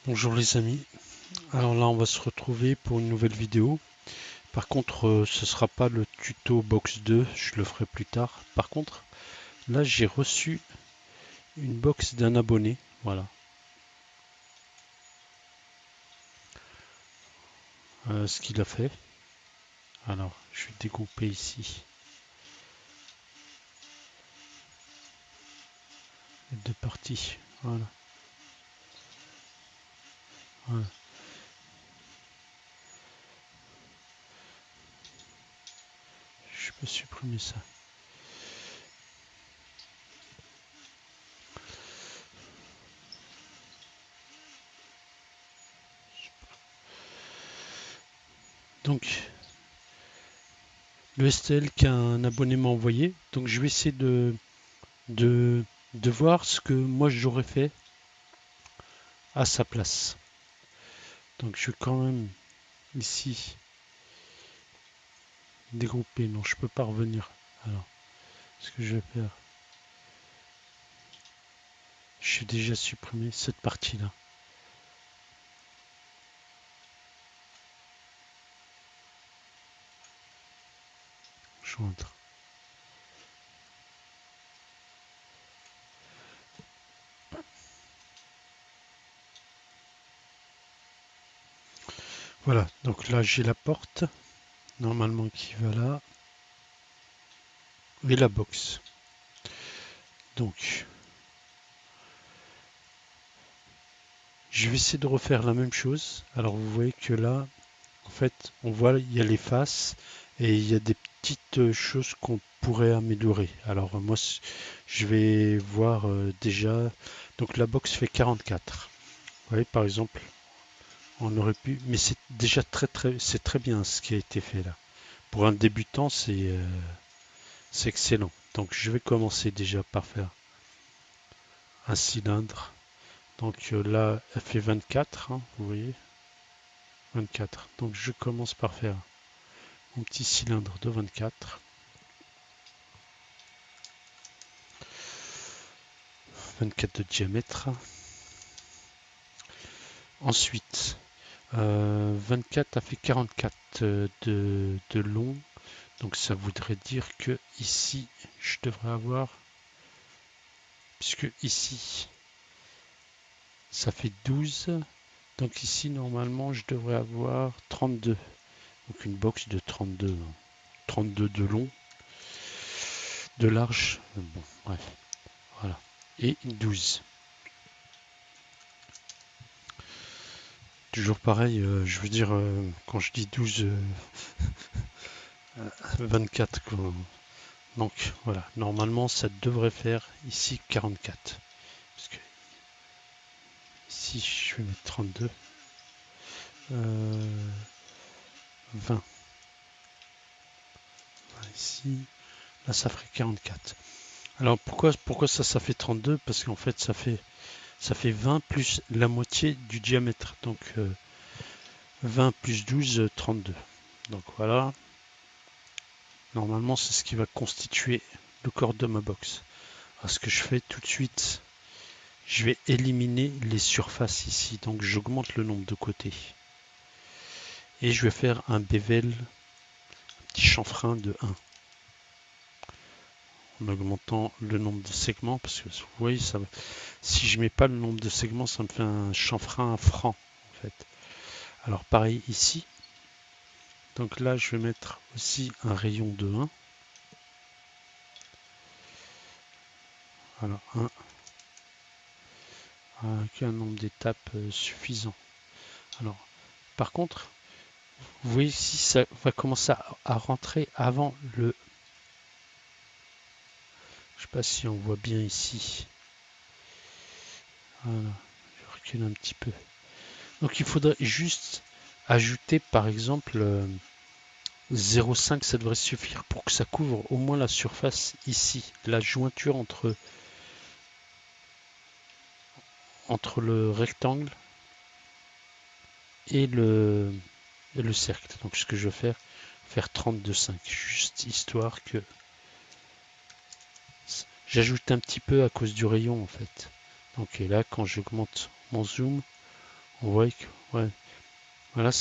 Bonjour les amis, alors là on va se retrouver pour une nouvelle vidéo. Par contre ce sera pas le tuto box 2, je le ferai plus tard. Par contre là j'ai reçu une box d'un abonné, voilà. Ce qu'il a fait. Alors je vais découper ici les deux parties, voilà. Voilà. Je peux supprimer ça. Donc le STL qu'un abonné m'a envoyé, donc je vais essayer de, de voir ce que moi j'aurais fait à sa place. Donc je vais quand même ici dégrouper, non je peux pas revenir. Alors ce que je vais faire, je vais déjà supprimé cette partie là. Joindre. Voilà, donc là j'ai la porte normalement qui va là et la box. Donc je vais essayer de refaire la même chose. Alors vous voyez que là en fait on voit il y a les faces et il y a des petites choses qu'on pourrait améliorer. Alors moi je vais voir déjà, donc la box fait 44. Vous voyez par exemple on aurait pu, mais c'est déjà c'est très bien ce qui a été fait là. Pour un débutant c'est excellent. Donc je vais commencer déjà par faire un cylindre. Donc là elle fait 24, hein, vous voyez, 24. Donc je commence par faire mon petit cylindre de 24. 24 de diamètre. Ensuite, 24 a fait 44 de long. Donc ça voudrait dire que ici, je devrais avoir, puisque ici, ça fait 12. Donc ici, normalement, je devrais avoir 32. Donc une box de 32. 32 de long, de large. Bon, bref. Voilà. Et 12. Toujours pareil, je veux dire, quand je dis 12, 24. Donc voilà, normalement ça devrait faire ici 44. Parce que ici je vais mettre 32. 20. Ici, là ça ferait 44. Alors pourquoi ça fait 32? Parce qu'en fait ça fait 20 plus la moitié du diamètre. Donc 20 plus 12, 32. Donc voilà, normalement c'est ce qui va constituer le corps de ma box. Alors ce que je fais tout de suite, je vais éliminer les surfaces ici. Donc j'augmente le nombre de côtés. Et je vais faire un bevel, un petit chanfrein de 1. En augmentant le nombre de segments, parce que vous voyez, si je mets pas le nombre de segments, ça me fait un chanfrein franc en fait. Alors pareil ici. Donc là, je vais mettre aussi un rayon de 1. Alors 1 avec un nombre d'étapes suffisant. Alors par contre, vous voyez ici, ça va commencer à rentrer avant le... Je sais pas si on voit bien ici. Voilà, je recule un petit peu. Donc il faudrait juste ajouter par exemple 0,5, ça devrait suffire pour que ça couvre au moins la surface ici, la jointure entre le rectangle et le cercle. Donc ce que je vais faire 32,5, juste histoire que j'ajoute un petit peu à cause du rayon en fait. Donc et là quand j'augmente mon zoom, On voit que, ouais, voilà,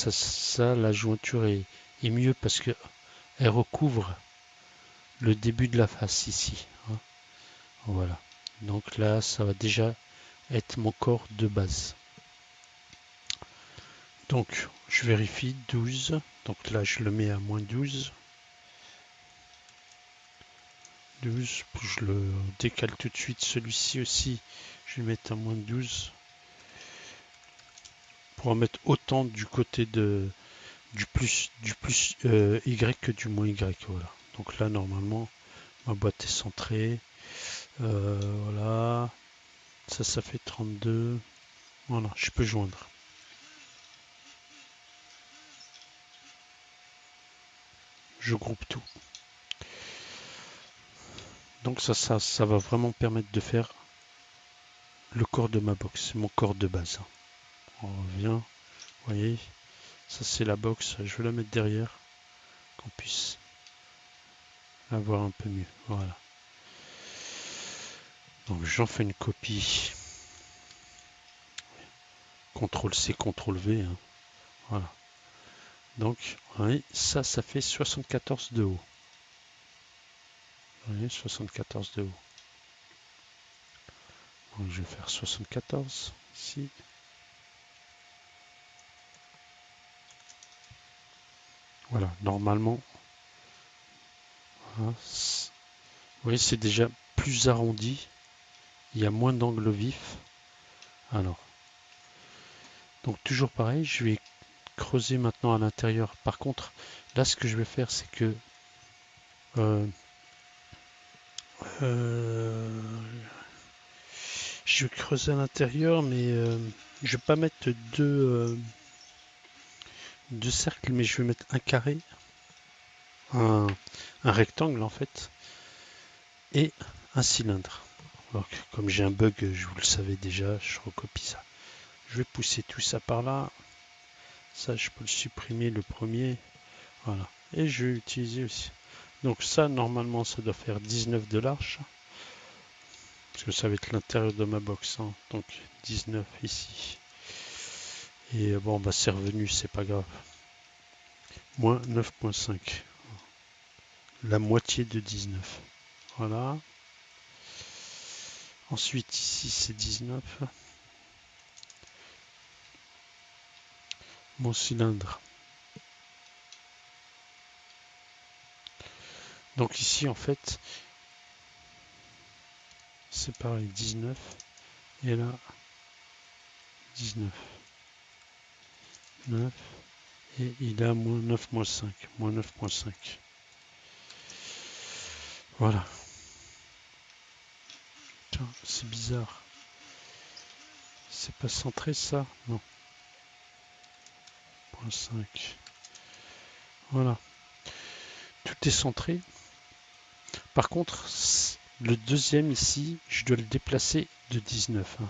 la jointure est mieux parce que elle recouvre le début de la face ici, hein. Voilà. Donc là, ça va déjà être mon corps de base. Donc, je vérifie 12. Donc là, je le mets à moins 12. 12, je le décale tout de suite. Celui-ci aussi, je vais le mettre à moins 12. Pour en mettre autant du côté du plus Y que du moins Y. Voilà. Donc là, normalement, ma boîte est centrée. Voilà. Ça fait 32. Voilà, je peux joindre. Je groupe tout. Donc ça va vraiment permettre de faire le corps de ma box, mon corps de base. On revient, vous voyez, ça c'est la box, je vais la mettre derrière, qu'on puisse la voir un peu mieux. Voilà. Donc j'en fais une copie. CTRL-C, CTRL-V. Hein. Voilà. Donc, oui, ça fait 74 de haut. Vous voyez, 74 de haut. Donc, je vais faire 74 ici. Voilà, normalement, voilà, vous voyez, c'est déjà plus arrondi. Il y a moins d'angles vifs. Alors, donc toujours pareil, je vais creuser maintenant à l'intérieur. Par contre, là, ce que je vais faire, c'est que euh, je vais creuser à l'intérieur, mais je vais pas mettre deux cercles, mais je vais mettre un carré, un rectangle en fait, et un cylindre. Alors que, comme j'ai un bug, je vous le savais déjà, je recopie ça. Je vais pousser tout ça par là. Ça, je peux le supprimer le premier. Voilà. Et je vais utiliser aussi. Donc ça, normalement, ça doit faire 19 de large. Parce que ça va être l'intérieur de ma box. Hein. Donc 19 ici. Et bon, bah c'est revenu, c'est pas grave. Moins 9,5. La moitié de 19. Voilà. Ensuite, ici, c'est 19. Mon cylindre. Donc ici, en fait, c'est pareil, 19. Et là, 19. 9. Et il a moins 9, moins 5. Moins 9,5. Voilà. Tiens, c'est bizarre. C'est pas centré ça? Non. 0,5. Voilà. Tout est centré. Par contre, le deuxième ici, je dois le déplacer de 19. Hein.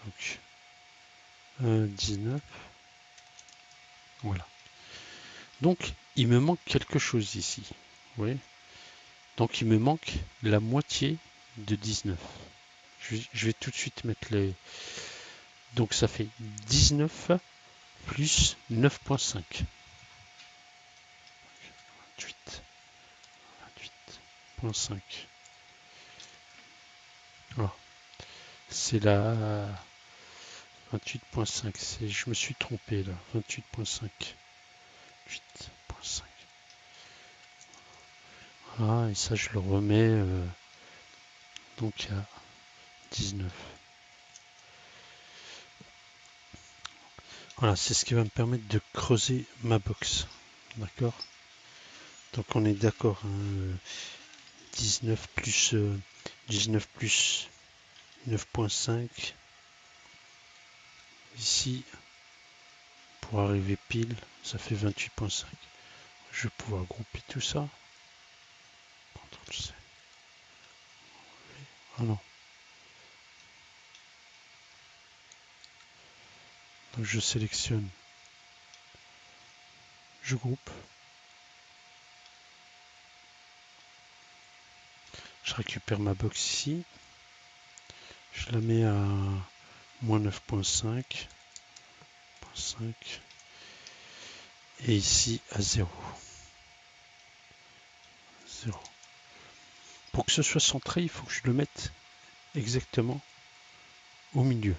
Donc, 19. Voilà. Donc, il me manque quelque chose ici. Vous voyez? Donc, il me manque la moitié de 19. Je vais tout de suite mettre les... Donc, ça fait 19 plus 9,5. 28. 28,5. Voilà. C'est la 28,5. Je me suis trompé là. 28,5. 8,5. Voilà, et ça je le remets donc à 19. Voilà, c'est ce qui va me permettre de creuser ma box. D'accord? Donc on est d'accord. Hein, 19 plus 19 plus 9,5. Ici, pour arriver pile, ça fait 28,5. Je vais pouvoir grouper tout ça. Ah non. Donc je sélectionne. Je groupe. Je récupère ma box ici. Je la mets à moins 9.5, et ici à 0. Pour que ce soit centré, il faut que je le mette exactement au milieu.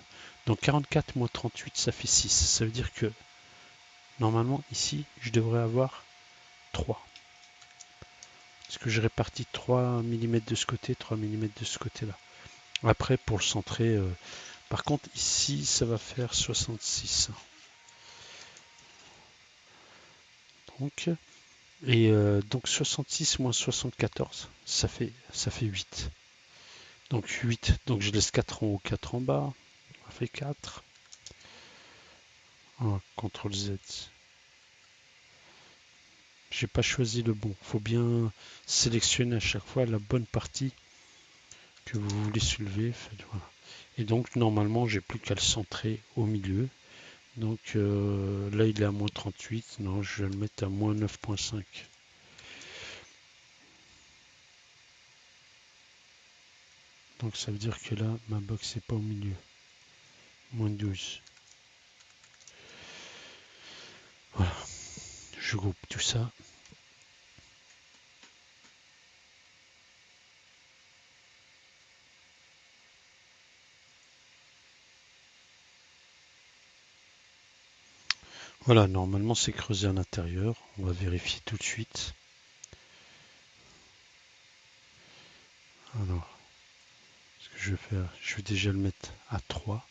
Donc 44 moins 38, ça fait 6. Ça veut dire que normalement ici, je devrais avoir 3. Parce que je répartis 3 mm de ce côté, 3 mm de ce côté-là. Après, pour le centrer, par contre, ici, ça va faire 66. Donc 66 moins 74, ça fait 8. Donc 8, donc je laisse 4 en haut, 4 en bas. Ça fait 4. CTRL Z. J'ai pas choisi le bon. Faut bien sélectionner à chaque fois la bonne partie que vous voulez soulever. Voilà. Et donc normalement j'ai plus qu'à le centrer au milieu. Donc là il est à moins 38. Non, je vais le mettre à moins 9.5. Donc ça veut dire que là ma box n'est pas au milieu. Moins 12. Voilà. Je groupe tout ça. Voilà, normalement c'est creusé à l'intérieur. On va vérifier tout de suite. Alors, ce que je vais faire, je vais déjà le mettre à 3.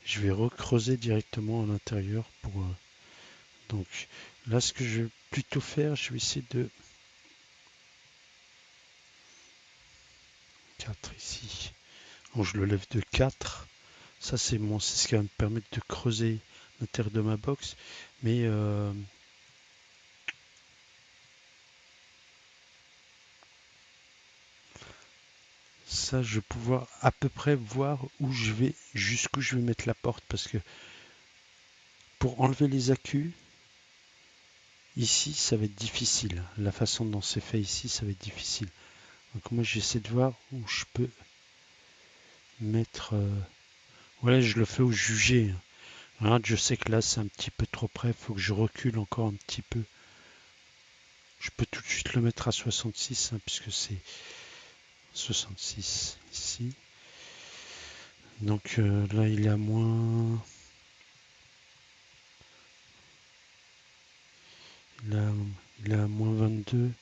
Je vais recreuser directement à l'intérieur pour... donc là, ce que je vais plutôt faire, je vais essayer de... 4 ici. Donc je le lève de 4. Ça, c'est ce qui va me permettre de creuser l'intérieur de ma box. Mais... ça, je vais pouvoir à peu près voir où je vais, jusqu'où je vais mettre la porte. Parce que pour enlever les accus, ici, ça va être difficile. La façon dont c'est fait ici, ça va être difficile. Donc moi, j'essaie de voir où je peux mettre... voilà, je le fais au jugé. Hein, je sais que là, c'est un petit peu trop près. Il faut que je recule encore un petit peu. Je peux tout de suite le mettre à 66, hein, puisque c'est 66 ici. Donc là, il est à moins... il est à moins 22.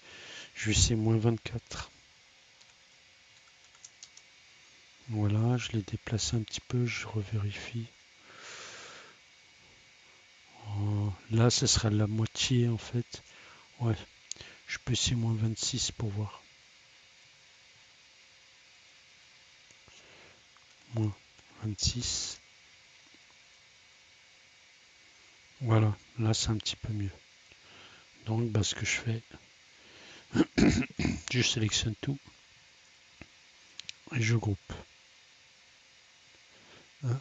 Je vais essayer moins 24. Voilà, je l'ai déplacé un petit peu, je revérifie. Oh, là, ce sera la moitié en fait. Ouais, je peux essayer moins 26 pour voir. Moins 26. Voilà, là c'est un petit peu mieux. Donc bah, ce que je fais, je sélectionne tout et je groupe.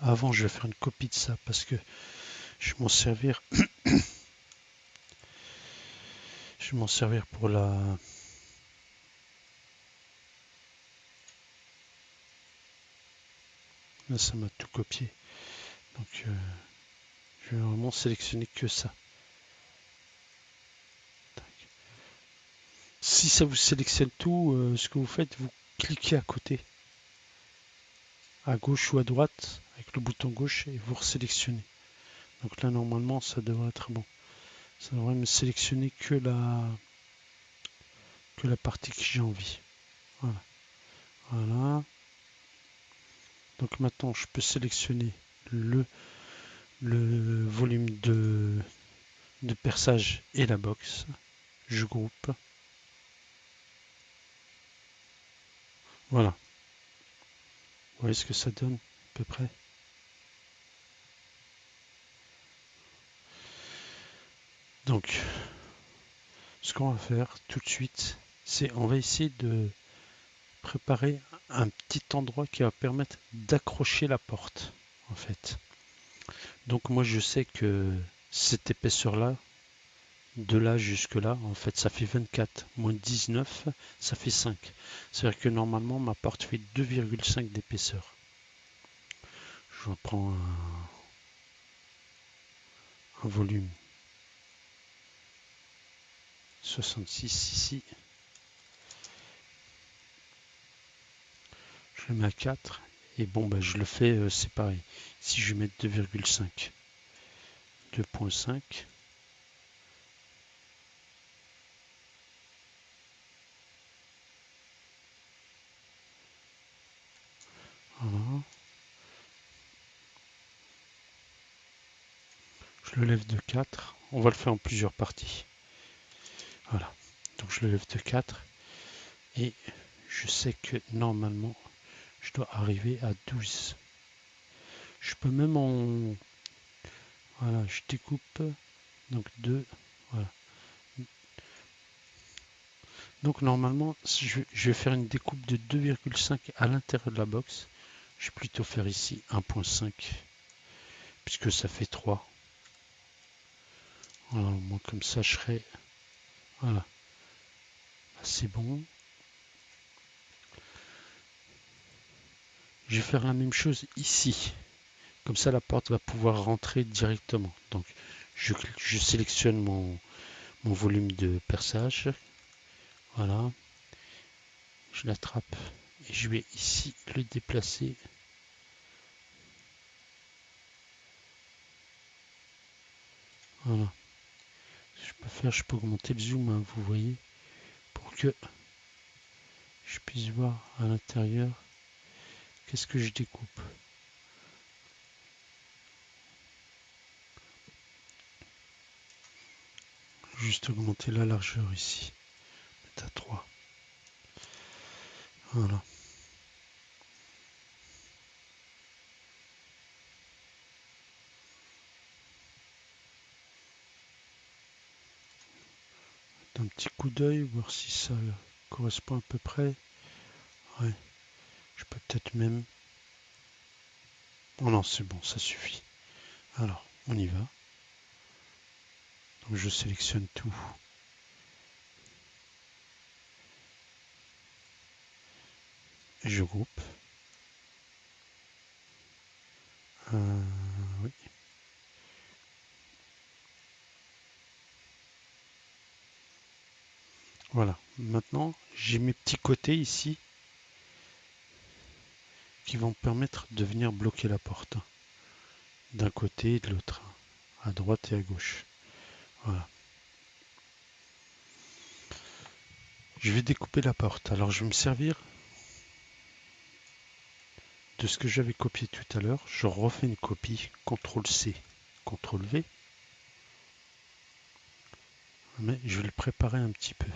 Avant, je vais faire une copie de ça parce que je vais m'en servir. Je vais m'en servir pour la... Là, ça m'a tout copié. Donc, je vais vraiment sélectionner que ça. Si ça vous sélectionne tout, ce que vous faites, vous cliquez à côté, à gauche ou à droite, avec le bouton gauche, et vous resélectionnez. Donc là, normalement, ça devrait être bon. Ça devrait me sélectionner que la partie que j'ai envie. Voilà. Voilà. Donc maintenant, je peux sélectionner le volume de perçage et la box. Je groupe. Voilà. Vous voyez ce que ça donne à peu près. Donc, ce qu'on va faire tout de suite, c'est on va essayer de préparer un petit endroit qui va permettre d'accrocher la porte, en fait. Donc moi, je sais que cette épaisseur-là, de là jusque là, en fait, ça fait 24 moins 19, ça fait 5. C'est-à-dire que normalement, ma porte fait 2,5 d'épaisseur. Je reprends un volume 66 ici. Je le mets à 4. Et bon, bah, je le fais, c'est pareil. Si je vais mettre 2,5. 2,5. Voilà. Je le lève de 4. On va le faire en plusieurs parties. Voilà. Donc je le lève de 4. Et je sais que normalement, je dois arriver à 12. Je peux même en... Voilà, je découpe. Donc 2. Voilà. Donc normalement, je vais faire une découpe de 2,5 à l'intérieur de la box. Je vais plutôt faire ici 1,5 puisque ça fait 3. Voilà, moi comme ça je serai... Voilà. C'est bon. Je vais faire la même chose ici. Comme ça la porte va pouvoir rentrer directement. Donc je sélectionne mon volume de perçage. Voilà. Je l'attrape et je vais ici le déplacer. Voilà. Je peux augmenter le zoom, hein, vous voyez, pour que je puisse voir à l'intérieur qu'est-ce que je découpe. Juste augmenter la largeur ici. Mettre à 3. Voilà. Un petit coup d'œil, voir si ça correspond à peu près. Ouais. Je peux peut-être même... Oh non, c'est bon, ça suffit. Alors, on y va. Donc je sélectionne tout. Et je groupe. Oui. Voilà. Maintenant, j'ai mes petits côtés ici qui vont permettre de venir bloquer la porte. D'un côté et de l'autre. À droite et à gauche. Voilà. Je vais découper la porte. Alors je vais me servir de ce que j'avais copié tout à l'heure. Je refais une copie. CTRL-C, CTRL-V. Mais je vais le préparer un petit peu.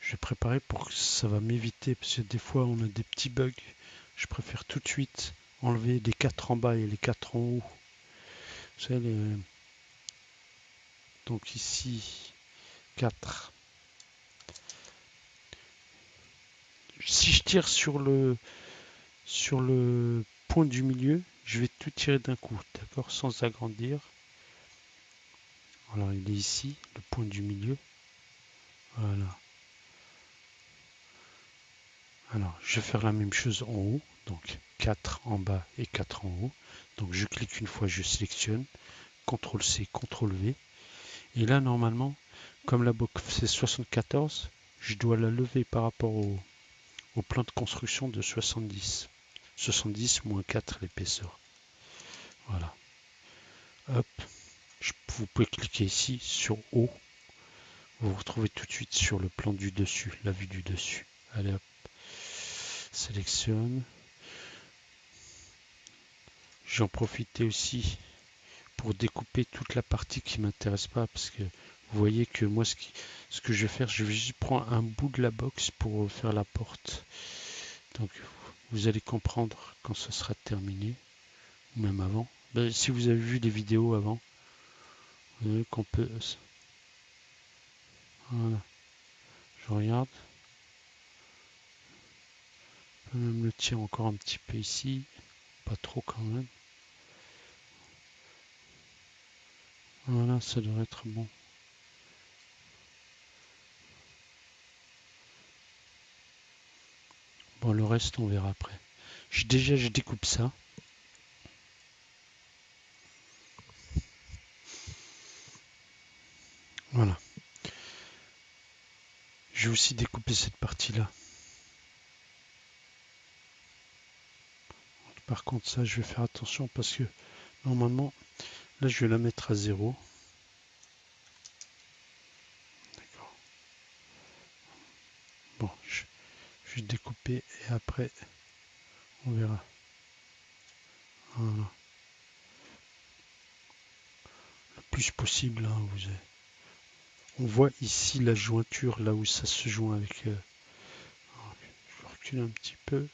Je vais préparer pour que ça va m'éviter, parce que des fois on a des petits bugs. Je préfère tout de suite enlever les 4 en bas et les 4 en haut. Vous savez, donc ici 4. Si je tire sur le point du milieu, je vais tout tirer d'un coup, d'accord, sans agrandir. Alors il est ici, le point du milieu. Voilà. Alors je vais faire la même chose en haut, donc 4 en bas et 4 en haut. Donc je clique une fois, je sélectionne, CTRL-C, CTRL-V. Et là normalement, comme la box c'est 74, je dois la lever par rapport au plan de construction de 70. 70 moins 4 l'épaisseur. Voilà. Hop. Vous pouvez cliquer ici sur haut. Vous vous retrouvez tout de suite sur le plan du dessus, la vue du dessus. Allez hop. Sélectionne. J'en profite aussi pour découper toute la partie qui m'intéresse pas parce que vous voyez que moi ce que je vais faire, je vais juste prendre un bout de la box pour faire la porte. Donc vous allez comprendre quand ce sera terminé, ou même avant. Ben, si vous avez vu les vidéos avant, vous voyez qu'on peut... Voilà, je regarde. Je peux même le tirer encore un petit peu ici, pas trop quand même. Voilà, ça devrait être bon. Bon, le reste, on verra après. Déjà, je découpe ça. Voilà. Je vais aussi découper cette partie-là. Par contre, ça, je vais faire attention parce que normalement, là, je vais la mettre à 0. D'accord. Bon, je vais découper et après, on verra. Voilà. Le plus possible, hein, on voit ici la jointure, là où ça se joint avec... je recule un petit peu.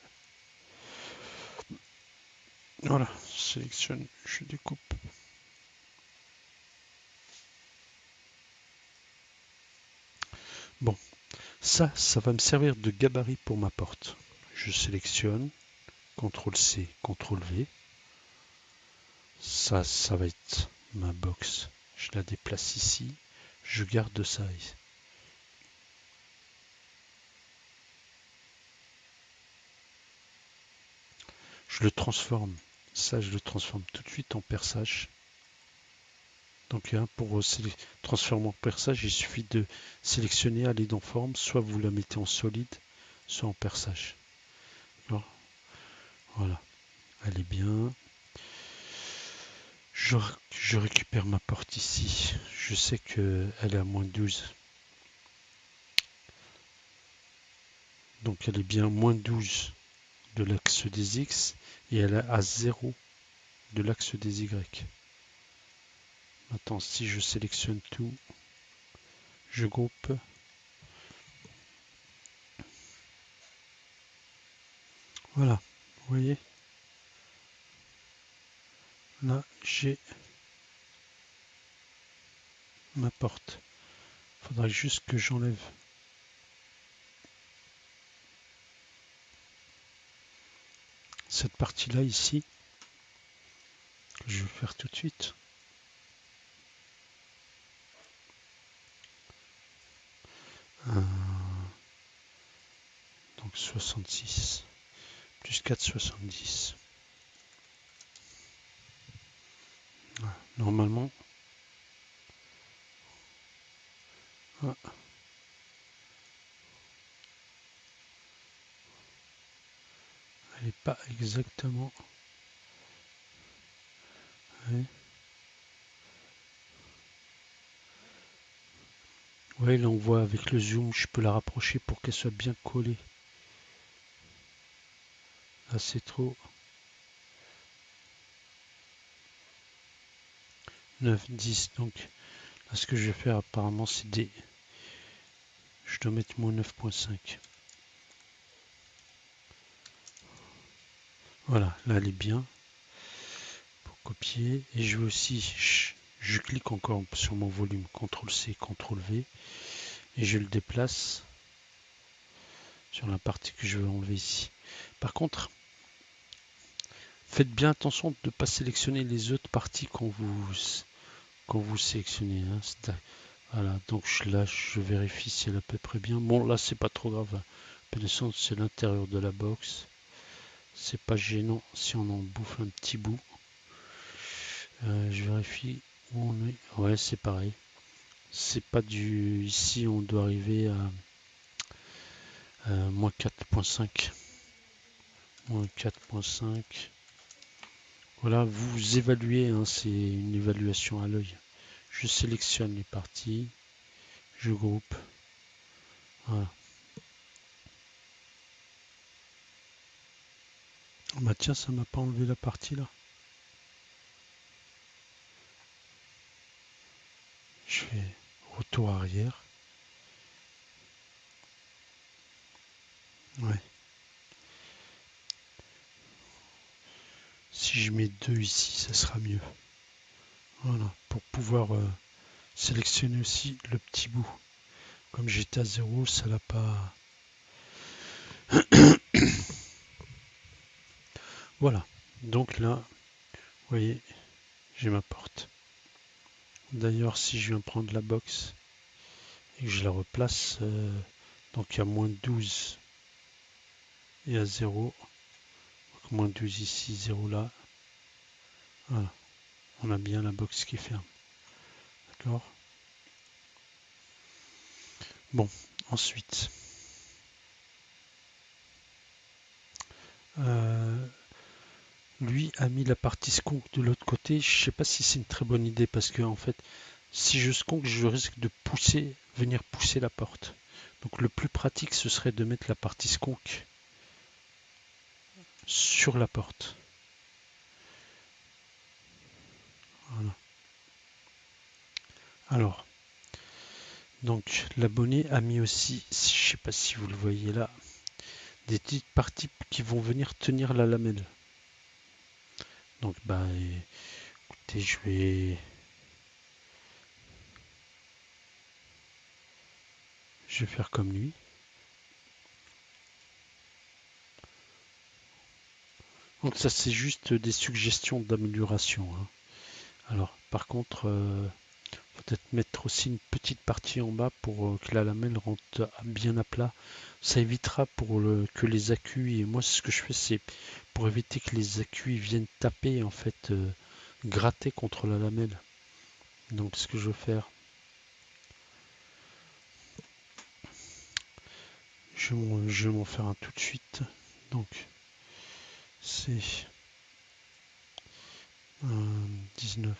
Voilà, je sélectionne, je découpe. Bon, ça va me servir de gabarit pour ma porte. Je sélectionne, CTRL-C, CTRL-V. Ça va être ma box. Je la déplace ici. Je garde ça ici. Je le transforme. Ça, je le transforme tout de suite en perçage. Donc pour transformer en perçage, il suffit de sélectionner, aller dans forme, soit vous la mettez en solide, soit en perçage. Voilà, elle est bien. Je récupère ma porte ici. Je sais qu'elle est à moins 12. Donc elle est bien moins 12 de l'axe des X et elle est à 0 de l'axe des Y. Maintenant, si je sélectionne tout, je groupe. Voilà, vous voyez. Là, j'ai ma porte. Il faudra juste que j'enlève cette partie-là ici, que je vais faire tout de suite. Donc 66 plus 4,70. Voilà. Normalement, ah, elle n'est pas exactement. Ouais. Ouais, là on voit avec le zoom, je peux la rapprocher pour qu'elle soit bien collée. Là c'est trop. 9, 10. Donc là ce que je vais faire apparemment c'est des. Je dois mettre moins 9,5. Voilà, là elle est bien. Pour copier. Et je vais aussi. Je clique encore sur mon volume, CTRL-C, CTRL-V. Et je le déplace sur la partie que je veux enlever ici. Par contre, faites bien attention de ne pas sélectionner les autres parties quand vous sélectionnez. Hein. Voilà, donc là je vérifie si elle est à peu près bien. Bon, là c'est pas trop grave. Connaissance, c'est l'intérieur de la box. C'est pas gênant si on en bouffe un petit bout. Je vérifie où on est. Ouais, c'est pareil. C'est pas du. Ici, on doit arriver à moins 4,5. Moins 4,5. Voilà, vous évaluez, hein, c'est une évaluation à l'œil. Je sélectionne les parties, je groupe. Voilà. Bah tiens, ça m'a pas enlevé la partie là. Je fais retour arrière. Ouais. Si je mets 2 ici, ça sera mieux. Voilà, pour pouvoir sélectionner aussi le petit bout. Comme j'étais à 0, ça l'a pas. Voilà. Donc là, vous voyez, j'ai ma porte. D'ailleurs, si je viens prendre la box et que je la replace, donc à moins 12 et à 0, donc moins 12 ici, 0 là, voilà, on a bien la box qui ferme. D'accord. Bon, ensuite, euh, lui a mis la partie skunk de l'autre côté. Je sais pas si c'est une très bonne idée parce que en fait, si je skunk, je risque de venir pousser la porte. Donc le plus pratique, ce serait de mettre la partie skunk sur la porte. Voilà. Alors, donc l'abonné a mis aussi, je sais pas si vous le voyez là, des petites parties qui vont venir tenir la lamelle. Donc bah écoutez, je vais faire comme lui. Donc ça c'est juste des suggestions d'amélioration, hein. Alors par contre, peut-être mettre aussi une petite partie en bas pour que la lamelle rentre bien à plat. Ça évitera que les accus, et moi ce que je fais c'est pour éviter que les accus viennent taper en fait, gratter contre la lamelle. Donc ce que je vais faire, je vais m'en faire un tout de suite. Donc c'est 19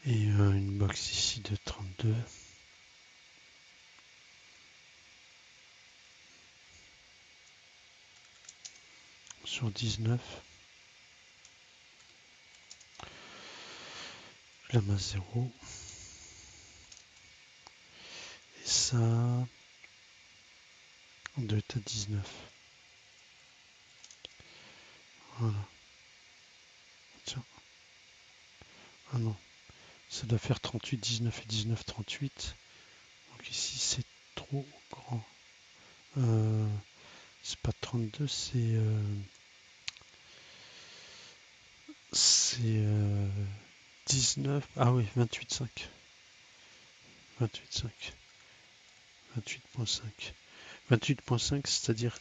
et une box ici de 32 sur 19. Je la masse 0 et ça on doit être à 19. Voilà. Tiens. Ah non. Ça doit faire 38, 19 et 19, 38. Donc ici c'est trop grand. C'est pas 32, c'est 19. Ah oui, 28,5. 28,5. 28,5. 28,5, c'est-à-dire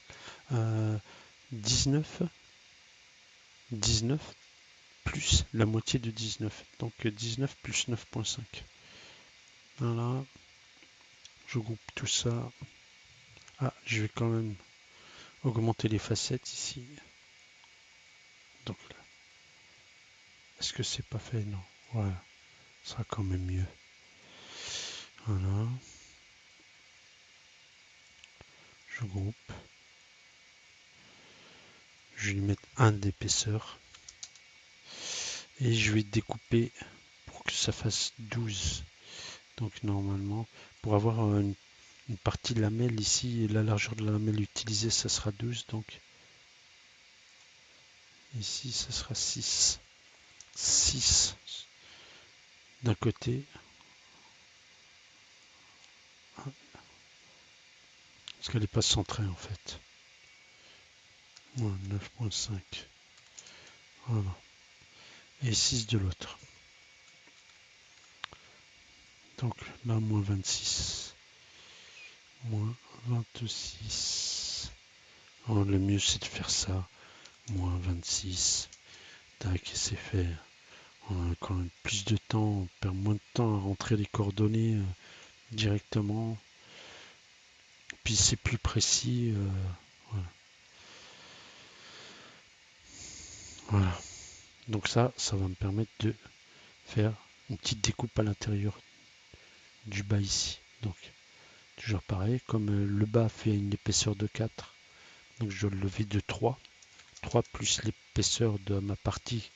19, 19 plus la moitié de 19. Donc 19 plus 9,5. Voilà, je groupe tout ça. Ah, je vais quand même augmenter les facettes ici. Donc là, est-ce que c'est pas fait? Non. Voilà, ça sera quand même mieux. Voilà, je groupe. Je vais lui mettre 1 d'épaisseur. Et je vais découper pour que ça fasse 12. Donc normalement, pour avoir une partie lamelle ici, et la largeur de la lamelle utilisée, ça sera 12. Donc ici, ça sera 6. 6 d'un côté. Parce qu'elle n'est pas centrée en fait. Voilà, 9,5. Voilà. Et 6 de l'autre. Donc là, moins 26. Moins 26. Oh, le mieux c'est de faire ça. Moins 26. Tac, c'est fait. On a quand même plus de temps, on perd moins de temps à rentrer les coordonnées directement. Puis c'est plus précis. Voilà. Voilà. Donc ça va me permettre de faire une petite découpe à l'intérieur du bas ici. Donc toujours pareil, comme le bas fait une épaisseur de 4, donc je dois le lever de 3. 3 plus l'épaisseur de ma partie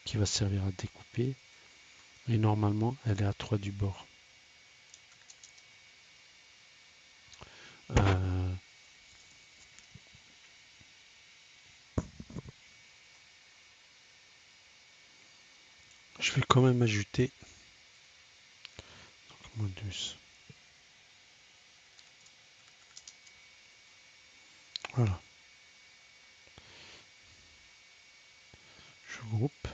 qui va servir à découper. Et normalement, elle est à 3 du bord. Euh, je vais quand même ajouter moins 12. Voilà, je groupe.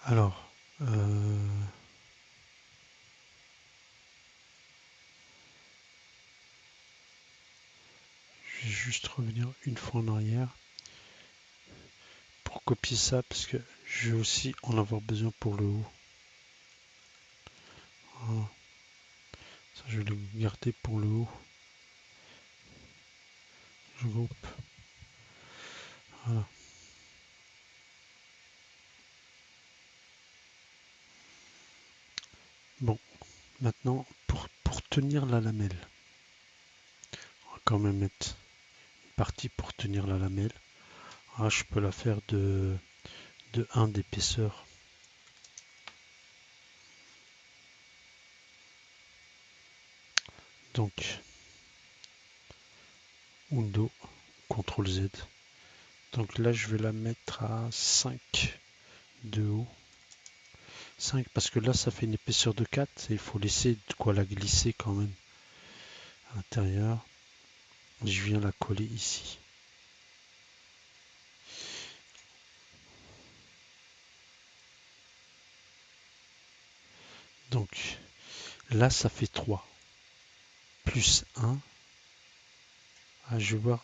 Alors, juste revenir une fois en arrière pour copier ça parce que je vais aussi en avoir besoin pour le haut. Voilà. Ça, je vais le garder pour le haut. Je groupe. Voilà. Bon, maintenant pour tenir la lamelle, on va quand même mettre une partie pour tenir la lamelle. Ah, je peux la faire de 1 d'épaisseur. Donc, Undo, CTRL Z. Donc là, je vais la mettre à 5 de haut. 5 parce que là, ça fait une épaisseur de 4 et il faut laisser de quoi la glisser quand même à l'intérieur. Je viens la coller ici. Donc là, ça fait 3 plus 1. Ah, je vais voir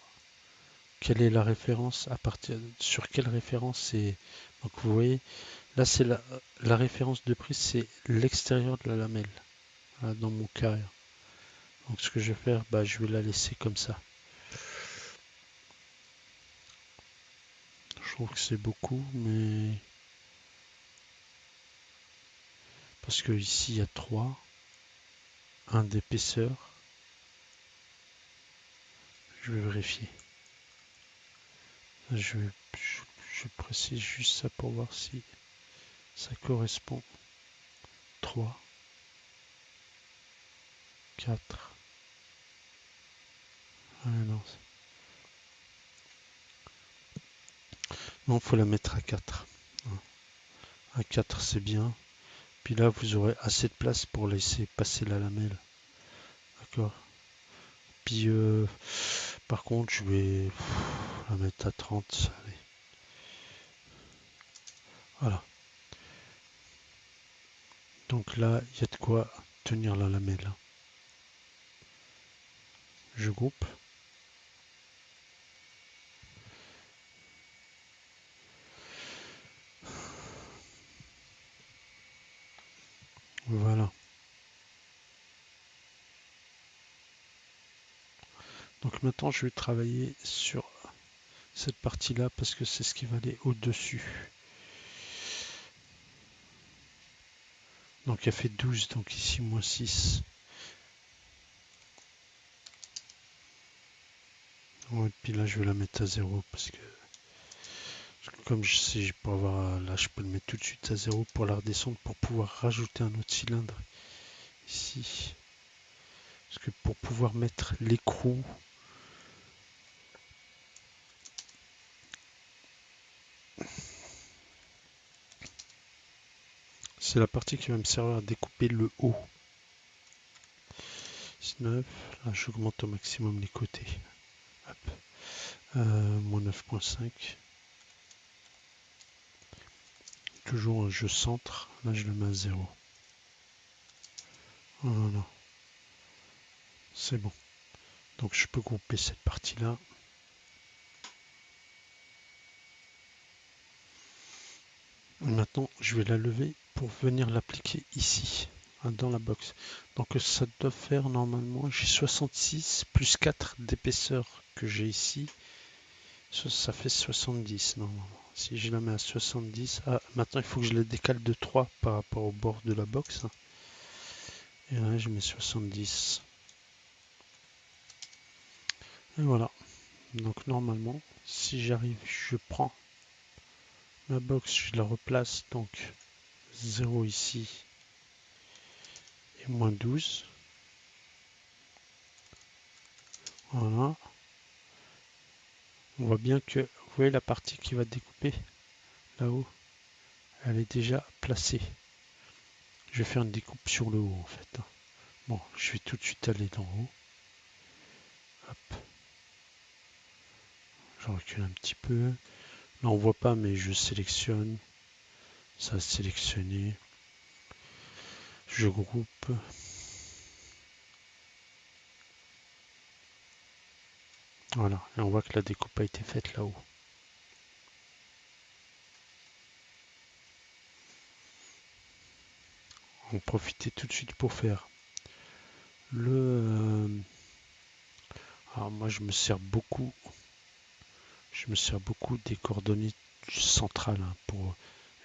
quelle est la référence à partir sur quelle référence c'est. Donc vous voyez, là c'est la référence de prise, c'est l'extérieur de la lamelle. Là, dans mon cas. Donc ce que je vais faire, bah, je vais la laisser comme ça. Je trouve que c'est beaucoup, mais parce que ici il y a 3, 1 d'épaisseur. Je vais vérifier. Je précise juste ça pour voir si ça correspond. 3, 4. Ah non, non, faut la mettre à 4. À 4 c'est bien. Puis là vous aurez assez de place pour laisser passer la lamelle. D'accord. Puis par contre je vais la mettre à 30. Allez. Voilà. Donc là il y a de quoi tenir la lamelle. Je groupe. Voilà. Donc maintenant je vais travailler sur cette partie-là parce que c'est ce qui va aller au-dessus. Donc elle fait 12, donc ici moins 6. Ouais, puis là je vais la mettre à 0 parce que comme je sais, je peux avoir là, je peux le mettre tout de suite à 0 pour la redescendre pour pouvoir rajouter un autre cylindre ici. Parce que pour pouvoir mettre l'écrou, c'est la partie qui va me servir à découper le haut. 19, là j'augmente au maximum les côtés. Hop. Moins 9.5. Toujours je centre, là je le mets à 0. Voilà, c'est bon. Donc je peux grouper cette partie-là. Maintenant, je vais la lever pour venir l'appliquer ici, dans la box. Donc ça doit faire normalement, j'ai 66 plus 4 d'épaisseur que j'ai ici. Ça fait 70 normalement. Si je la mets à 70, ah, maintenant il faut que je la décale de 3 par rapport au bord de la box. Et là, je mets 70. Et voilà. Donc normalement, si j'arrive, je prends ma box, je la replace, donc 0 ici et moins 12. Voilà. On voit bien que, vous voyez la partie qui va découper là-haut, elle est déjà placée. Je vais faire une découpe sur le haut en fait. Bon, je vais tout de suite aller d'en haut. Hop. Je recule un petit peu. Là on voit pas mais je sélectionne. Ça a sélectionné. Je groupe. Voilà, et on voit que la découpe a été faite là-haut. On va profiter tout de suite pour faire le... alors moi je me sers beaucoup des coordonnées centrales hein, pour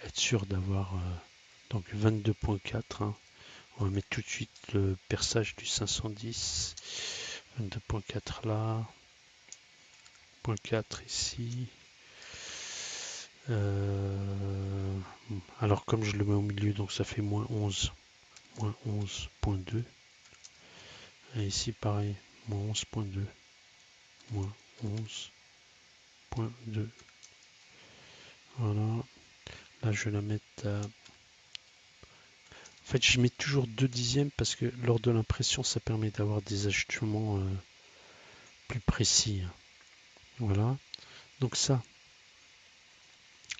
être sûr d'avoir donc 22.4. Hein. On va mettre tout de suite le perçage du 510. 22.4 là. 0.4 ici. Alors comme je le mets au milieu, donc ça fait moins 11. Moins 11.2. Et ici pareil, moins 11.2. Moins 11.2. Voilà. Là je vais la mettre à... En fait je mets toujours 2 dixièmes parce que lors de l'impression ça permet d'avoir des ajustements plus précis. Voilà. Donc ça,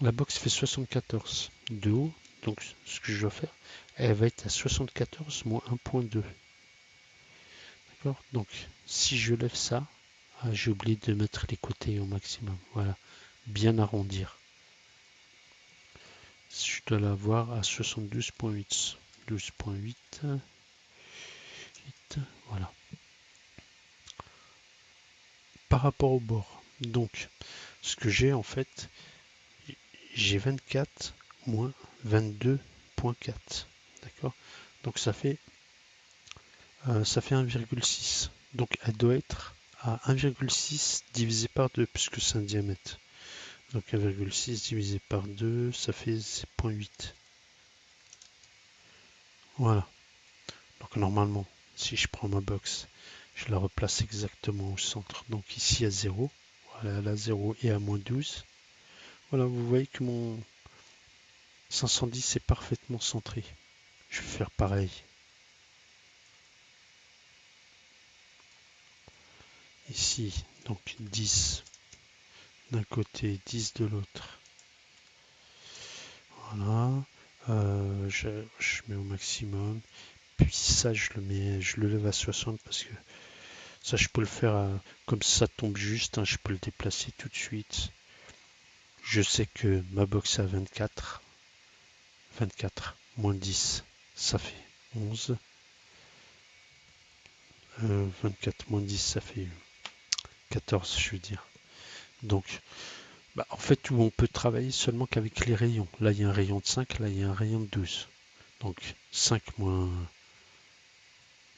la box fait 74 de haut. Donc ce que je dois faire, elle va être à 74 moins 1.2. D'accord. Donc si je lève ça, j'ai oublié de mettre les côtés au maximum. Voilà. Bien arrondir. Je dois l'avoir à 72.8. 12.8. Voilà. Par rapport au bord. Donc, ce que j'ai en fait, j'ai 24 moins 22.4. D'accord. Donc ça fait 1,6. Donc elle doit être à 1,6 divisé par 2 puisque c'est un diamètre. Donc 1,6 divisé par 2, ça fait 0.8. Voilà. Donc normalement, si je prends ma box, je la replace exactement au centre. Donc ici à 0. Voilà, elle a 0 et à moins 12. Voilà, vous voyez que mon 510 est parfaitement centré. Je vais faire pareil. Ici, donc 10 d'un côté, 10 de l'autre. Voilà. Je mets au maximum. Puis ça, je le lève à 60 parce que ça, je peux le faire comme ça tombe juste. Hein, je peux le déplacer tout de suite. Je sais que ma box est à 24. 24 moins 10, ça fait 11. 24 moins 10, ça fait 14, je veux dire. Donc, en fait, où on peut travailler seulement qu'avec les rayons. Là, il y a un rayon de 5, là, il y a un rayon de 12. Donc, 5 moins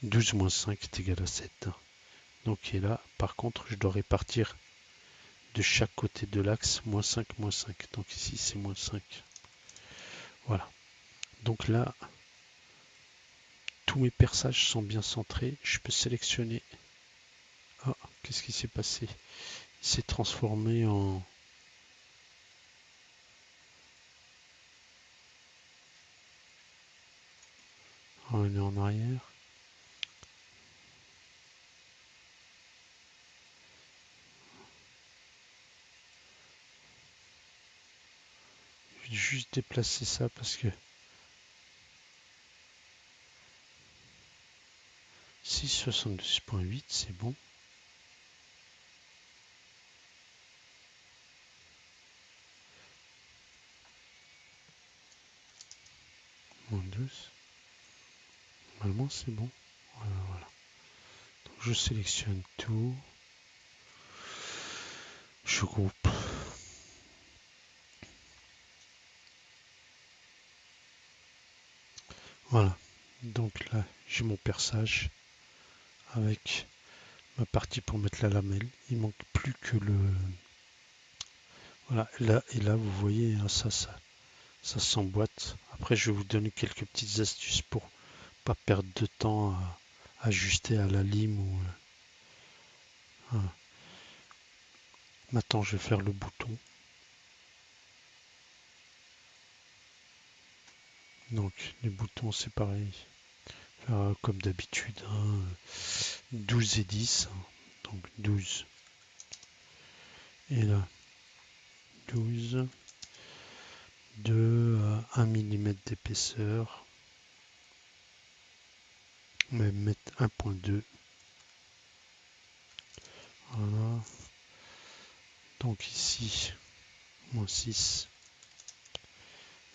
12 moins 5 est égal à 7. Donc, et là, par contre, je dois répartir de chaque côté de l'axe moins 5, moins 5. Donc, ici, c'est moins 5. Voilà. Donc là, tous mes perçages sont bien centrés. Je peux sélectionner. Ah, qu'est-ce qui s'est passé? Il s'est transformé en... On est en arrière. Je vais juste déplacer ça parce que 6,72.8 c'est bon. Moins 12. Normalement c'est bon. Voilà. Donc, je sélectionne tout. Je groupe. Voilà. Donc là, j'ai mon perçage avec ma partie pour mettre la lamelle. Il manque plus que le... Voilà. Et là vous voyez, hein, ça s'emboîte. Après, je vais vous donner quelques petites astuces pour pas perdre de temps à ajuster à la lime ou... Voilà. Maintenant, je vais faire le bouton. Donc, les boutons, c'est pareil. Comme d'habitude, hein, 12 et 10. Donc, 12. Et là, 12. De 1 mm d'épaisseur. On va mettre 1.2. Voilà. Donc ici, moins 6.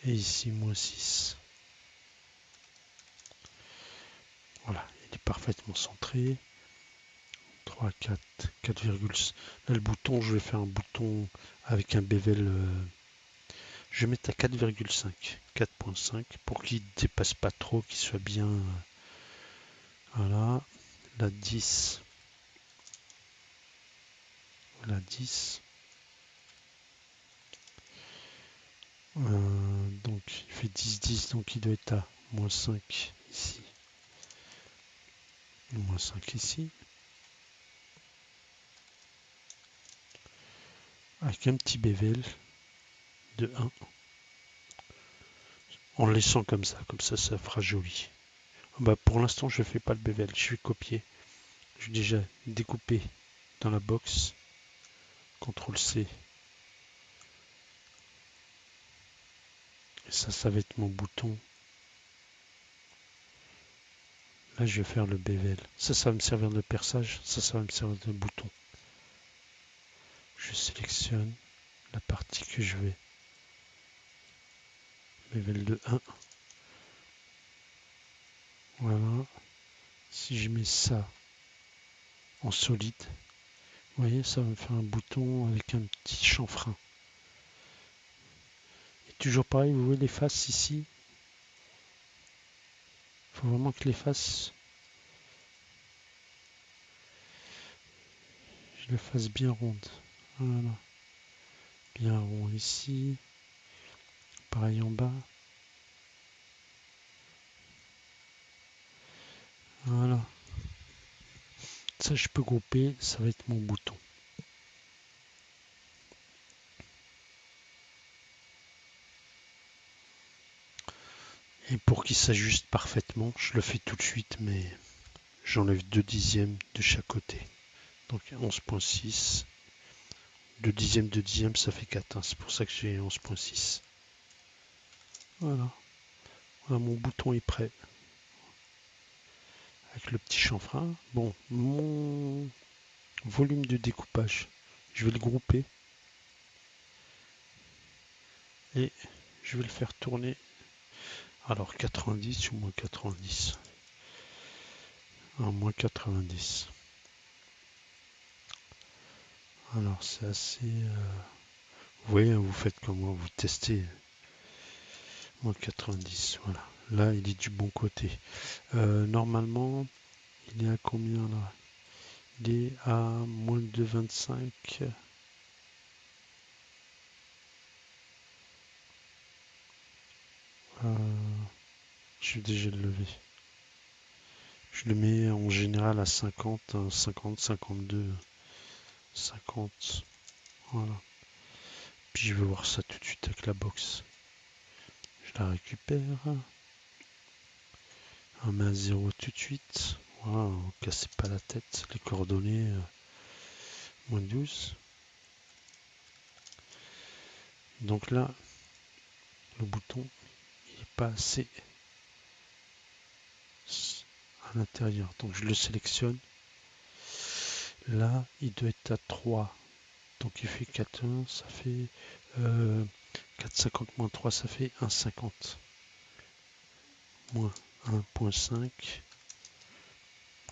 Et ici, moins 6. Voilà, il est parfaitement centré. 3, 4, 4, là le bouton, je vais faire un bouton avec un bevel. Je vais mettre à 4,5. 4,5 pour qu'il ne dépasse pas trop, qu'il soit bien. Voilà. La 10. La 10. Donc il fait 10, 10, donc il doit être à moins 5 ici. Moins 5 ici. Avec un petit bevel de 1. En le laissant comme ça fera joli. Bah, pour l'instant je ne fais pas le bevel, je vais copier. Je vais déjà découper dans la box. CTRL C. Et ça va être mon bouton. Là, je vais faire le bevel. Ça va me servir de perçage. Ça va me servir de bouton. Je sélectionne la partie que je vais. Bevel de 1. Voilà. Si je mets ça en solide, vous voyez, ça va me faire un bouton avec un petit chanfrein. Et toujours pareil, vous voyez les faces ici. Il faut vraiment que les faces, je les fasse bien rondes. Voilà. Bien rond ici. Pareil en bas. Voilà. Ça, je peux grouper. Ça va être mon bouton. Et pour qu'il s'ajuste parfaitement, je le fais tout de suite, mais j'enlève 2 dixièmes de chaque côté. Donc 11,6. 2 dixièmes, ça fait 4. Hein. C'est pour ça que j'ai 11,6. Voilà. Voilà, mon bouton est prêt. Avec le petit chanfrein. Bon, mon volume de découpage, je vais le grouper. Et je vais le faire tourner. Alors 90 ou moins 90. Moins 90. Alors c'est assez... Vous voyez, vous faites comme moi, vous testez. Moins 90, voilà. Là, il est du bon côté. Normalement, il est à combien là? Il est à moins de 25. Je vais déjà le lever. Je le mets en général à 50, 50, 52, 50. Voilà. Puis je vais voir ça tout de suite avec la box. Je la récupère. On met à 0 tout de suite. Voilà, on ne casse pas la tête. Les coordonnées, moins 12. Donc là, le bouton, il n'est pas assez à l'intérieur. Donc je le sélectionne. Là, il doit être à 3. Donc il fait 4,1, ça fait 4,50 moins 3, ça fait 1,50. Moins 1,5.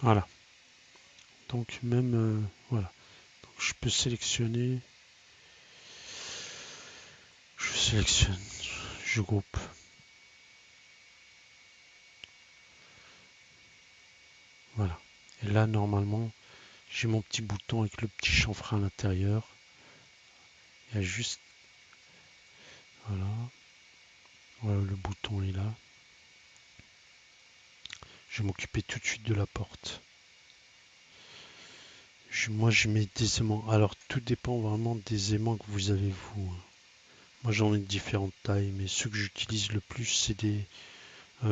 Voilà. Donc même, voilà. Donc je peux sélectionner. Je sélectionne. Je groupe. Voilà. Et là, normalement, j'ai mon petit bouton avec le petit chanfrein à l'intérieur. Il y a juste... Voilà. Voilà, le bouton est là. Je vais m'occuper tout de suite de la porte. Moi, je mets des aimants. Alors, tout dépend vraiment des aimants que vous avez, vous. Moi, j'en ai de différentes tailles, mais ceux que j'utilise le plus, c'est des...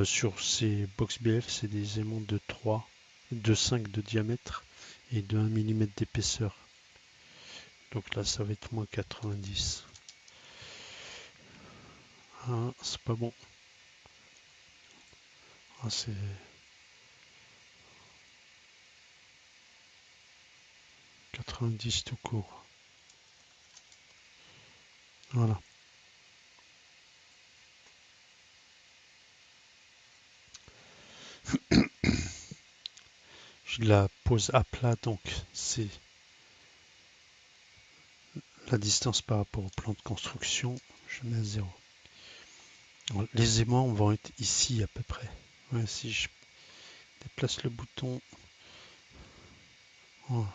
sur ces box BF, c'est des aimants de 3, de 5 de diamètre et de 1 mm d'épaisseur. Donc là, ça va être moins 90. Ah, c'est pas bon. Ah, c'est 90 tout court. Voilà. Je la pose à plat, donc c'est la distance par rapport au plan de construction. Je mets à 0. Les aimants vont être ici à peu près. Ouais, si je déplace le bouton, voilà,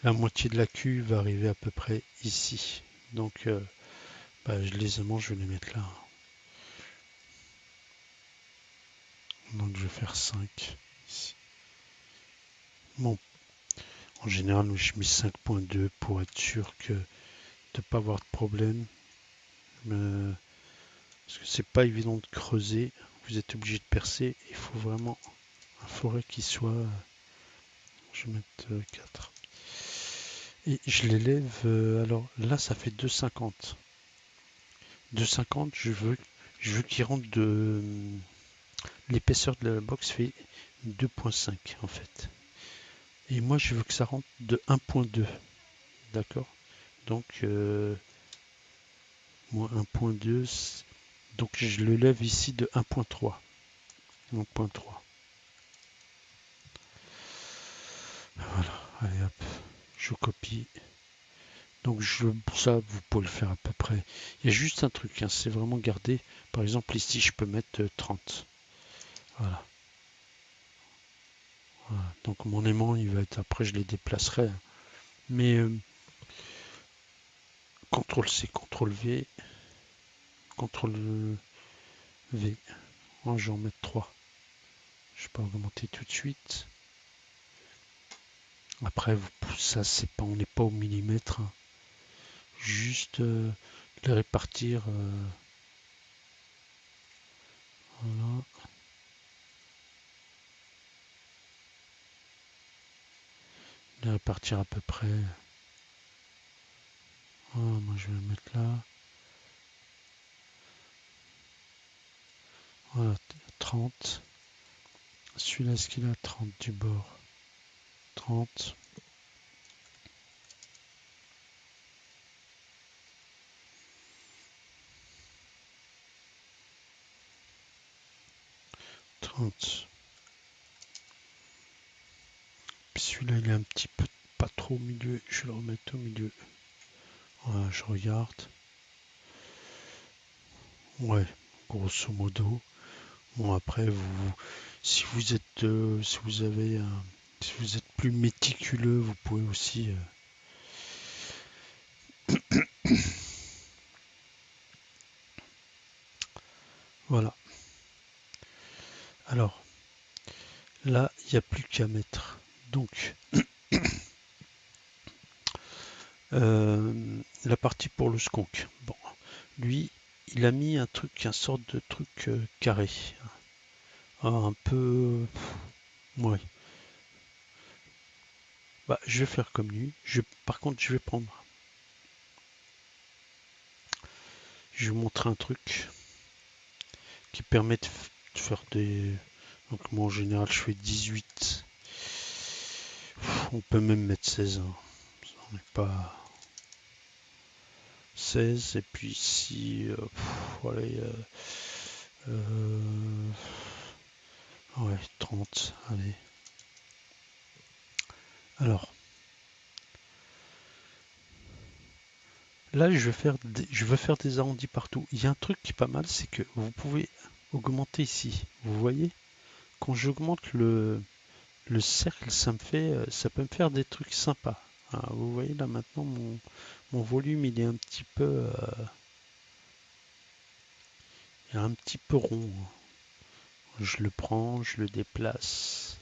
la moitié de la cuve va arriver à peu près ici. Donc les aimants, je vais les mettre là. Donc je vais faire 5 ici. Bon, en général, je mets 5.2 pour être sûr de ne pas avoir de problème. Parce que c'est pas évident de creuser. Vous êtes obligé de percer. Il faut vraiment un forêt qui soit. Je vais mettre 4. Et je l'élève. Alors là, ça fait 2,50. 2,50, je veux qu'il rentre de. L'épaisseur de la box fait 2,5 en fait. Et moi, je veux que ça rentre de 1,2. D'accord. Donc, moi 1,2. Donc, je le lève ici de 1,3. 1,3. Voilà. Allez hop. Je copie. Donc ça, vous pouvez le faire à peu près. Il y a juste un truc, hein, c'est vraiment garder. Par exemple, ici, je peux mettre 30. Voilà. Voilà. Donc mon aimant, il va être. Après, je les déplacerai. Hein. Mais CTRL-C, CTRL-V, CTRL-V. Oh, je vais en mettre 3. Je peux augmenter tout de suite. Après, ça, c'est pas, on n'est pas au millimètre. Hein. Juste les répartir. Voilà. Les répartir à peu près. Oh, moi, je vais le mettre là. Voilà, 30. Celui-là, est-ce qu'il a 30 du bord? 30. Puis celui-là, il est un petit peu pas trop au milieu. Je vais le remettre au milieu. Voilà, je regarde. Ouais, grosso modo. Bon, après, si vous êtes, si vous avez si vous êtes plus méticuleux, vous pouvez aussi. Voilà. Alors, là, il n'y a plus qu'à mettre. Donc, la partie pour le skunk. Bon, lui, il a mis un truc, un sorte de truc carré. Un peu. Ouais. Bah, je vais faire comme lui. Par contre, je vais prendre. Je vais vous montrer un truc qui permet de faire des. Donc, moi en général, je fais 18. On peut même mettre 16. Hein. On n'est pas. 16. Et puis ici. Allez. Ouais, 30. Allez. Alors. Là, je veux faire des arrondis partout. Il y a un truc qui est pas mal, c'est que vous pouvez augmenter ici. Vous voyez, quand j'augmente le cercle, ça peut me faire des trucs sympas. Ah, vous voyez là maintenant, mon volume, il est un petit peu, il est un petit peu rond. Je le prends, je le déplace.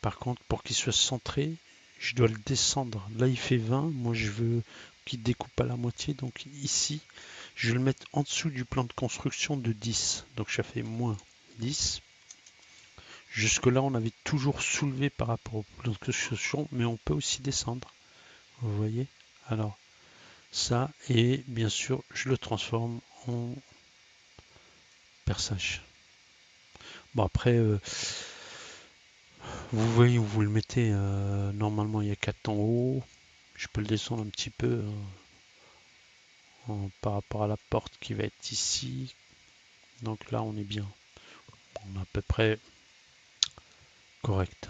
Par contre, pour qu'il soit centré, je dois le descendre. Là, il fait 20. Moi, je veux qu'il découpe à la moitié. Donc ici, je vais le mettre en dessous du plan de construction de 10. Donc ça fait moins 10. Jusque-là, on avait toujours soulevé par rapport au plan de construction, mais on peut aussi descendre. Vous voyez? Alors, ça, et bien sûr, je le transforme en perçage. Bon, après, vous voyez où vous le mettez. Normalement, il y a 4 en haut. Je peux le descendre un petit peu par rapport à la porte qui va être ici. Donc là, on est bien. On est à peu près correct.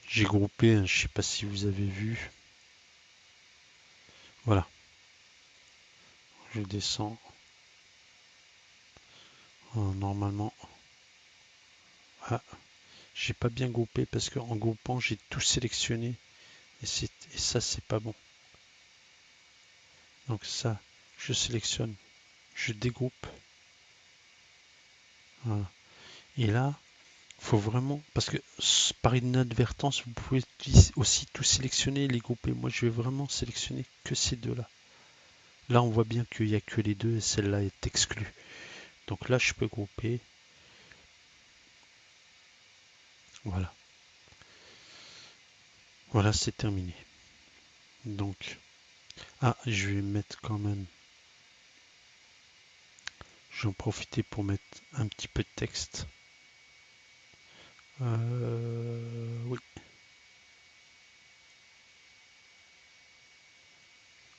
J'ai groupé, hein, je sais pas si vous avez vu. Voilà, je descends. Normalement. Ah, j'ai pas bien groupé parce qu'en groupant, j'ai tout sélectionné. Et ça, c'est pas bon. Donc ça, je sélectionne, je dégroupe. Voilà. Et là, faut vraiment, parce que par inadvertance, vous pouvez aussi tout sélectionner et les grouper. Moi, je vais vraiment sélectionner que ces deux-là. Là, on voit bien qu'il n'y a que les deux et celle-là est exclue. Donc là, je peux grouper. Voilà. Voilà, c'est terminé. Donc, je vais mettre quand même. Je vais en profiter pour mettre un petit peu de texte. Oui.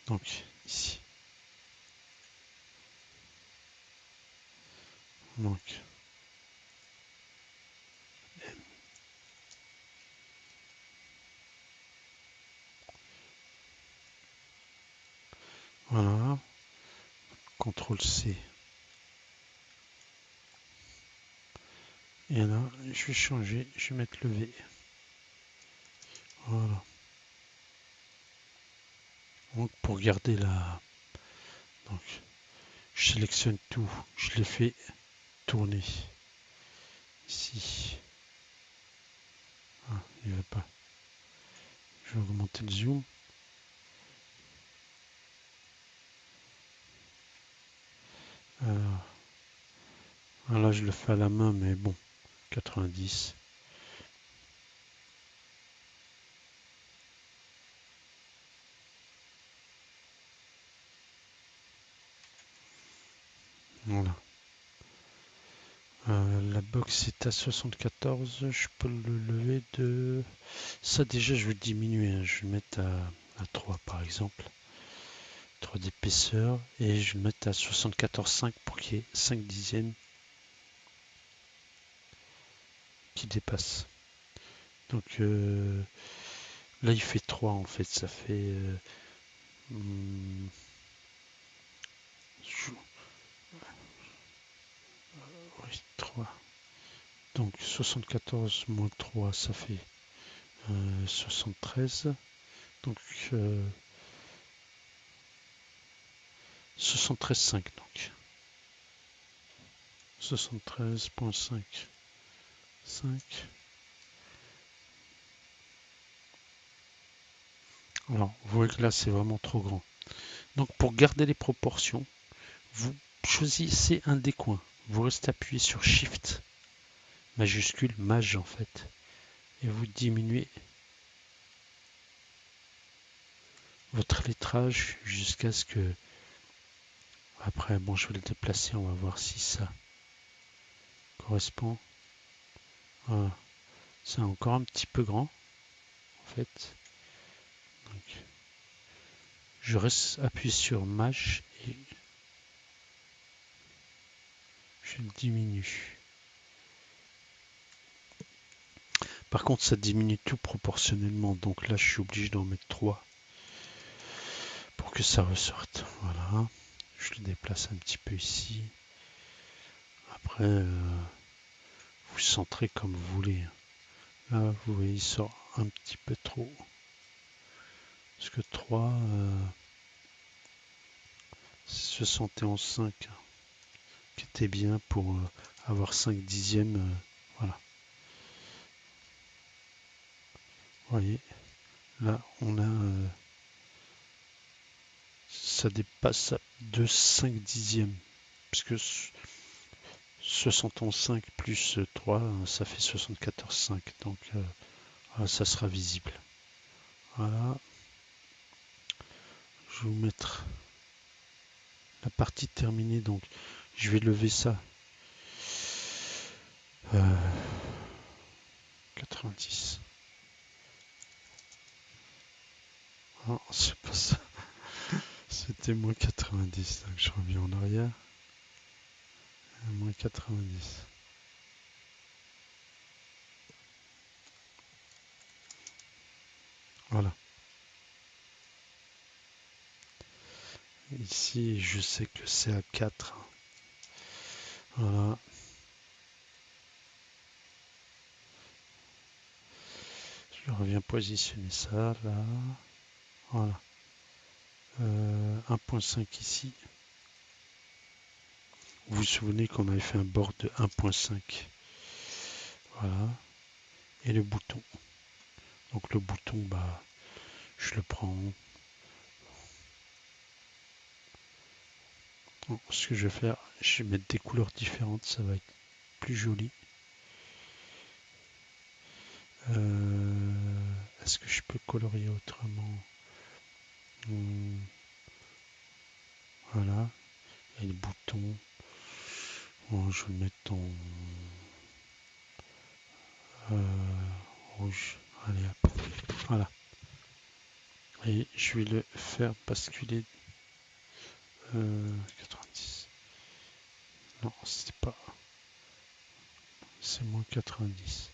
Donc, ici. Donc, voilà. CTRL C. Et là, je vais changer, je vais mettre le V. Voilà. Donc pour garder la... Donc, je sélectionne tout, je les fais tourner. Ici. Il ne va pas. Je vais augmenter le zoom. Là, je le fais à la main, mais bon, 90. Voilà. La box est à 74, je peux le lever de... Ça déjà je vais diminuer, hein. Je vais le mettre à 3 par exemple. 3 d'épaisseur et je vais le mettre à 74,5 pour qu'il y ait 5 dixièmes qui dépassent. Donc là il fait 3 en fait, ça fait... oui, 3. Donc 74 moins 3 ça fait 73. Donc 73,5 donc. 73,5. 5. Alors, vous voyez que là, c'est vraiment trop grand. Donc, pour garder les proportions, vous choisissez un des coins. Vous restez appuyé sur Shift, majuscule, Maj en fait. Et vous diminuez votre lettrage jusqu'à ce que... Après, bon, je vais le déplacer, on va voir si ça correspond. Voilà. C'est encore un petit peu grand, en fait. Donc, je reste appuyé sur Maj et je le diminue. Par contre, ça diminue tout proportionnellement. Donc là, je suis obligé d'en mettre 3 pour que ça ressorte. Voilà. Je le déplace un petit peu ici. Après, vous centrez comme vous voulez. Là, vous voyez, il sort un petit peu trop. Parce que 3, 71,5 qui était bien pour avoir 5 dixièmes. Voilà. Vous voyez, là, on a... ça dépasse de 5 dixièmes. Parce que 71,5 plus 3, ça fait 74,5. Donc, voilà, ça sera visible. Voilà. Je vais vous mettre la partie terminée. Donc, je vais lever ça. 90. Non, c'est pas ça. C'était moins 90. Donc je reviens en arrière. Moins 90. Voilà. Ici, je sais que c'est à 4. Voilà. Je reviens positionner ça là. Voilà. 1.5 ici. Vous vous souvenez qu'on avait fait un bord de 1.5. Voilà. Et le bouton. Donc le bouton, bah, je le prends. Bon, ce que je vais faire, je vais mettre des couleurs différentes, ça va être plus joli. Est-ce que je peux colorier autrement? Voilà. Et le bouton, bon, je vais le mettre en rouge. Allez hop. Voilà. Et je vais le faire basculer 90. Non, c'est pas. C'est moins 90.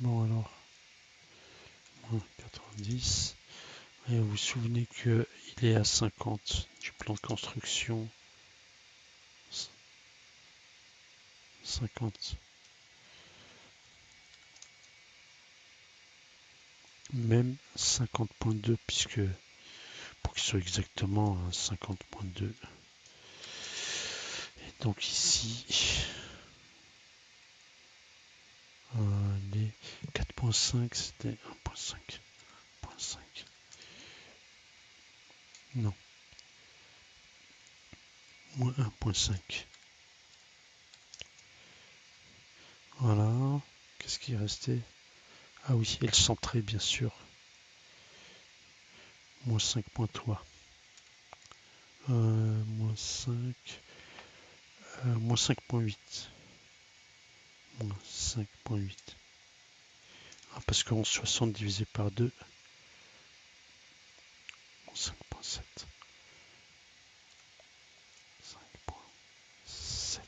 Bon alors, moins 90. Et vous vous souvenez qu'il est à 50 du plan de construction. 50. Même 50.2 puisque pour qu'il soit exactement à 50.2. Et donc ici, les 4.5 c'était 1.5. Non, moins 1.5. Voilà. Qu'est-ce qui est resté? Ah oui, et le centré bien sûr. Moins 5.3. Moins 5. Moins 5.8. Moins 5.8. Ah, parce qu'en 60 divisé par 2. Moins 5.7. 5.7.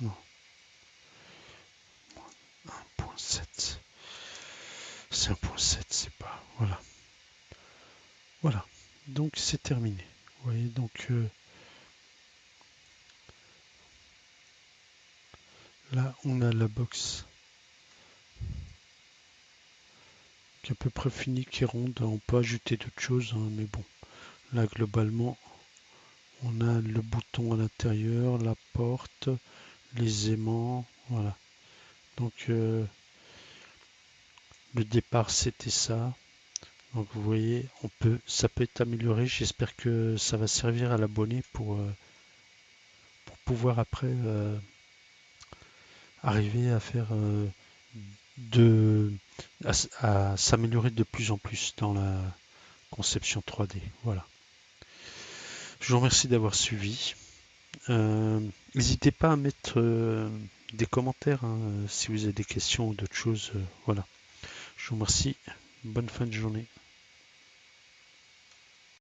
Non. 1.7. C'est 1.7, c'est pas. Voilà. Voilà. Donc c'est terminé. Vous voyez, donc là on a la box qui est à peu près finie, qui est ronde. On peut ajouter d'autres choses, hein, mais bon. Là globalement, on a le bouton à l'intérieur, la porte, les aimants. Voilà. Donc le départ c'était ça. Donc vous voyez, ça peut être amélioré. J'espère que ça va servir à l'abonné pour pouvoir après arriver à faire de à s'améliorer de plus en plus dans la conception 3D. Voilà. Je vous remercie d'avoir suivi. N'hésitez pas à mettre des commentaires hein, si vous avez des questions ou d'autres choses. Voilà. Je vous remercie. Bonne fin de journée.